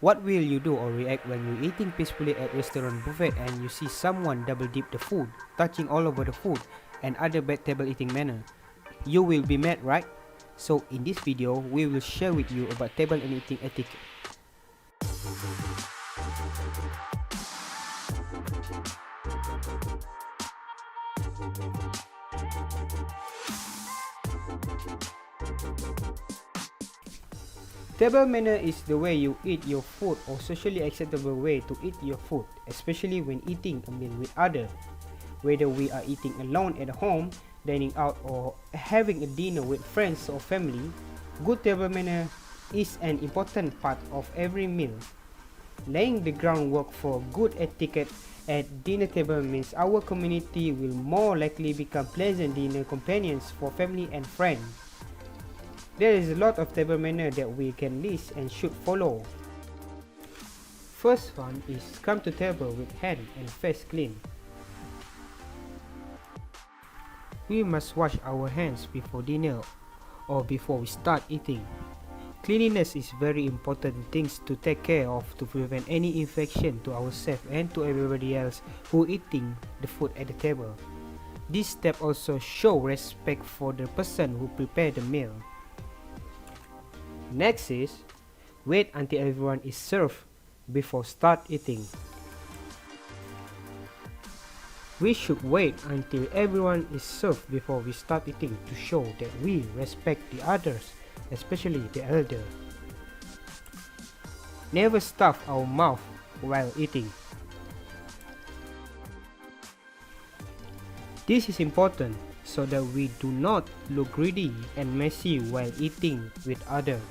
What will you do or react when you're eating peacefully at restaurant buffet and you see someone double dip the food, touching all over the food, and other bad table eating manner? You will be mad, right? So in this video, we will share with you about table and eating etiquette. Table manner is the way you eat your food or socially acceptable way to eat your food, especially when eating a meal with others. Whether we are eating alone at home, dining out, or having a dinner with friends or family, good table manner is an important part of every meal. Laying the groundwork for good etiquette at dinner table means our community will more likely become pleasant dinner companions for family and friends. There is a lot of table manner that we can list and should follow. First one is come to table with hand and face clean. We must wash our hands before dinner or before we start eating. Cleanliness is very important things to take care of to prevent any infection to ourselves and to everybody else who eating the food at the table. This step also show respect for the person who prepared the meal. Next is, wait until everyone is served before start eating. We should wait until everyone is served before we start eating to show that we respect the others, especially the elder. Never stuff our mouth while eating. This is important so that we do not look greedy and messy while eating with others.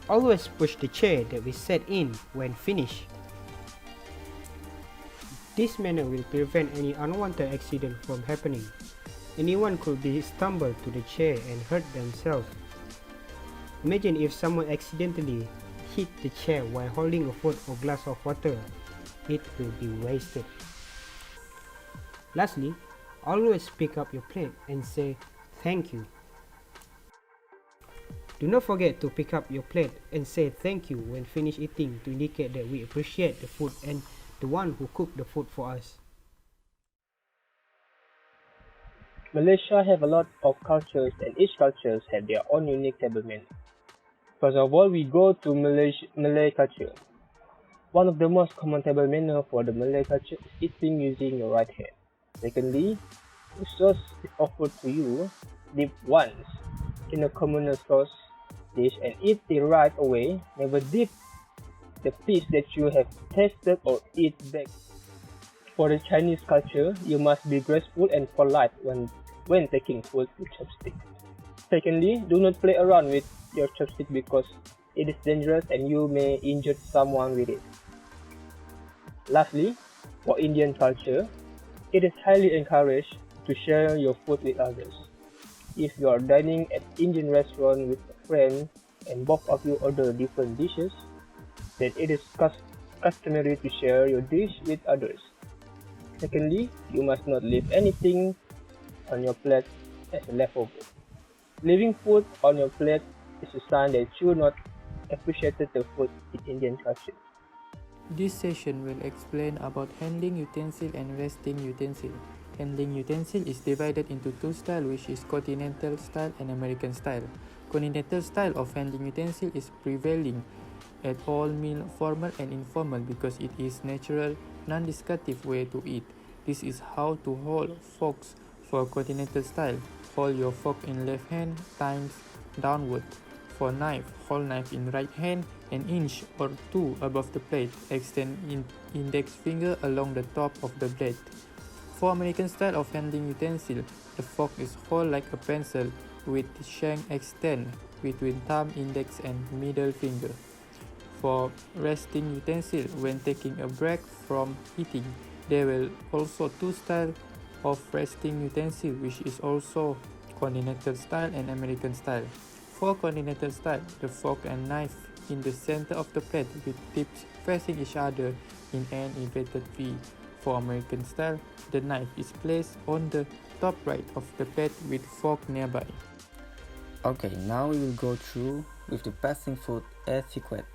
Always push the chair that we sat in when finished. This manner will prevent any unwanted accident from happening. Anyone could be stumbled to the chair and hurt themselves. Imagine if someone accidentally hit the chair while holding a food or glass of water. It will be wasted. Lastly, always pick up your plate and say thank you. Do not forget to pick up your plate and say thank you when finished eating to indicate that we appreciate the food and the one who cooked the food for us. Malaysia have a lot of cultures and each cultures have their own unique table manner. First of all, we go to Malay culture. One of the most common table manner for the Malay culture is eating using your right hand. Secondly, the sauce is offered to you, dip once in a communal sauce dish and eat it right away. Never dip the piece that you have tasted or eat back. For the Chinese culture, you must be graceful and polite when taking food with chopsticks. Secondly, do not play around with your chopstick because it is dangerous and you may injure someone with it. Lastly, for Indian culture, it is highly encouraged to share your food with others. If you are dining at Indian restaurant with a friend and both of you order different dishes, then it is customary to share your dish with others. Secondly, you must not leave anything on your plate as a leftover. Leaving food on your plate is a sign that you not appreciated the food in Indian culture. This session will explain about handling utensil and resting utensil. Handling utensil is divided into two styles, which is continental style and American style. Continental style of handling utensil is prevailing at all meal, formal and informal, because it is natural, non-discursive way to eat. This is how to hold forks for continental style. Hold your fork in left hand, times downward. For knife, hold knife in right hand, an inch or two above the plate. Extend index finger along the top of the blade. For American style of handling utensil, the fork is held like a pencil with the shank extend between thumb, index and middle finger. For resting utensil, when taking a break from eating, there will also two styles of resting utensil, which is also continental style and American style. For continental style, the fork and knife in the center of the plate with tips facing each other in an inverted V. For American style, the knife is placed on the top right of the plate with fork nearby. Okay, now we will go through with the passing food etiquette.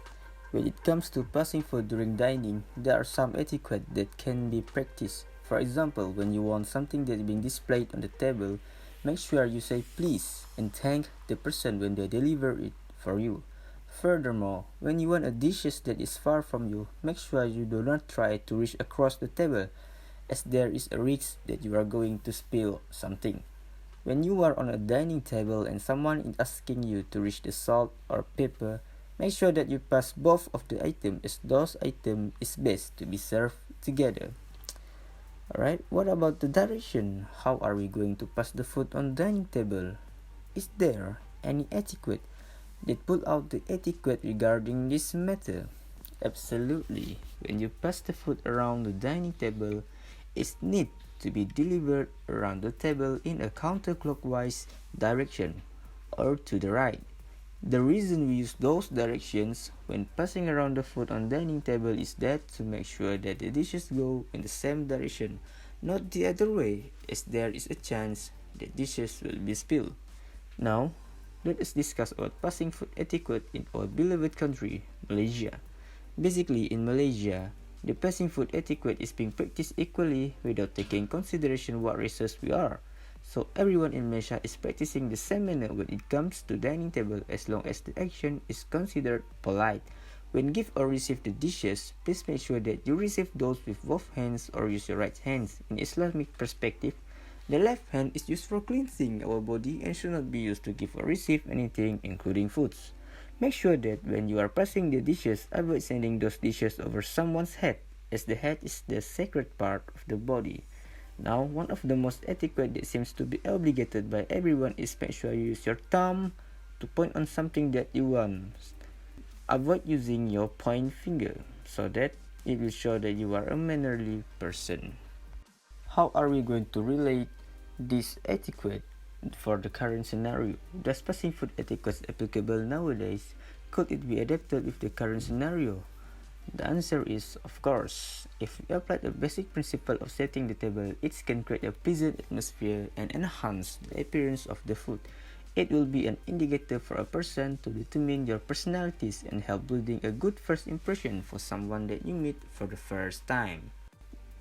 When it comes to passing food during dining, there are some etiquette that can be practiced. For example, when you want something that is being displayed on the table, make sure you say please and thank the person when they deliver it for you. Furthermore, when you want a dish that is far from you, make sure you do not try to reach across the table, as there is a risk that you are going to spill something. When you are on a dining table and someone is asking you to reach the salt or pepper, make sure that you pass both of the items, as those items is best to be served together. Alright, what about the direction? How are we going to pass the food on dining table? Is there any etiquette that put out the etiquette regarding this matter? Absolutely. When you pass the food around the dining table, it needs to be delivered around the table in a counterclockwise direction or to the right. The reason we use those directions when passing around the food on dining table is that to make sure that the dishes go in the same direction, not the other way, as there is a chance that dishes will be spilled. Now, let us discuss about passing food etiquette in our beloved country, Malaysia. Basically, in Malaysia, the passing food etiquette is being practiced equally without taking consideration what races we are. So everyone in Malaysia is practicing the same manner when it comes to dining table, as long as the action is considered polite. When give or receive the dishes, please make sure that you receive those with both hands or use your right hands. In Islamic perspective, the left hand is used for cleansing our body and should not be used to give or receive anything, including foods. Make sure that when you are passing the dishes, avoid sending those dishes over someone's head, as the head is the sacred part of the body. Now, one of the most etiquette that seems to be obligated by everyone is make sure you use your thumb to point on something that you want. Avoid using your point finger, so that it will show that you are a mannerly person. How are we going to relate this etiquette for the current scenario? Does passing food etiquette applicable nowadays? Could it be adapted with the current scenario? The answer is of course. If we apply the basic principle of setting the table, it can create a pleasant atmosphere and enhance the appearance of the food. It will be an indicator for a person to determine your personalities and help building a good first impression for someone that you meet for the first time.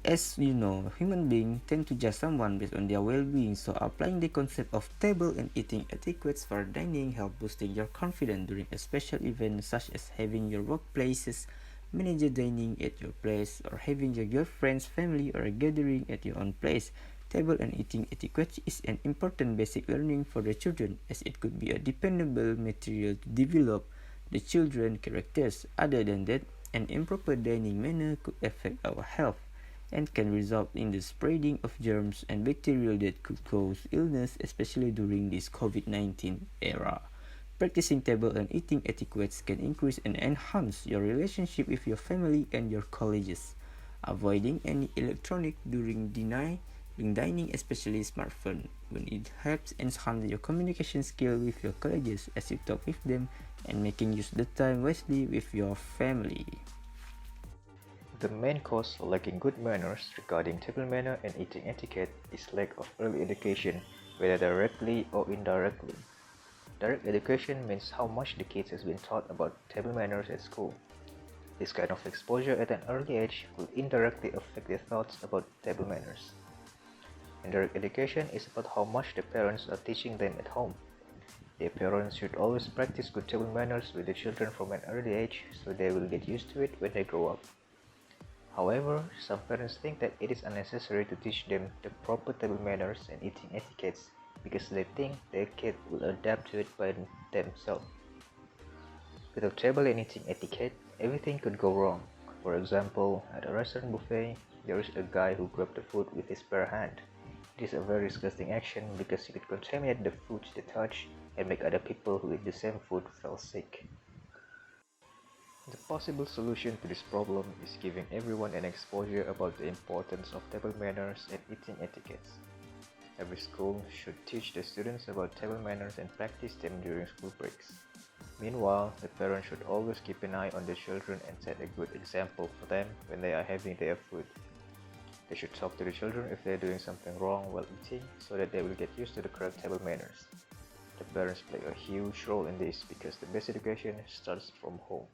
As you know, human beings tend to judge someone based on their well-being, so applying the concept of table and eating etiquettes for dining help boosting your confidence during a special event such as having your workplaces, manager dining at your place, or having your girlfriend's family or a gathering at your own place. Table and eating etiquette is an important basic learning for the children, as it could be a dependable material to develop the children's characters. Other than that, an improper dining manner could affect our health and can result in the spreading of germs and bacteria that could cause illness, especially during this COVID-19 era. Practicing table and eating etiquettes can increase and enhance your relationship with your family and your colleagues. Avoiding any electronic during dining, especially smartphone, when it helps enhance your communication skill with your colleagues as you talk with them, and making use the time wisely with your family. The main cause of lacking good manners regarding table manner and eating etiquette is lack of early education, whether directly or indirectly. Direct education means how much the kids has been taught about table manners at school. This kind of exposure at an early age will indirectly affect their thoughts about table manners. Indirect education is about how much the parents are teaching them at home. Their parents should always practice good table manners with the children from an early age, so they will get used to it when they grow up. However, some parents think that it is unnecessary to teach them the proper table manners and eating etiquettes because they think their kid will adapt to it by themselves. Without table and eating etiquette, everything could go wrong. For example, at a restaurant buffet, there is a guy who grabbed the food with his bare hand. It is a very disgusting action because he could contaminate the food they touch and make other people who eat the same food fall sick. The possible solution to this problem is giving everyone an exposure about the importance of table manners and eating etiquettes. Every school should teach the students about table manners and practice them during school breaks. Meanwhile, the parents should always keep an eye on their children and set a good example for them when they are having their food. They should talk to the children if they are doing something wrong while eating so that they will get used to the correct table manners. The parents play a huge role in this because the best education starts from home.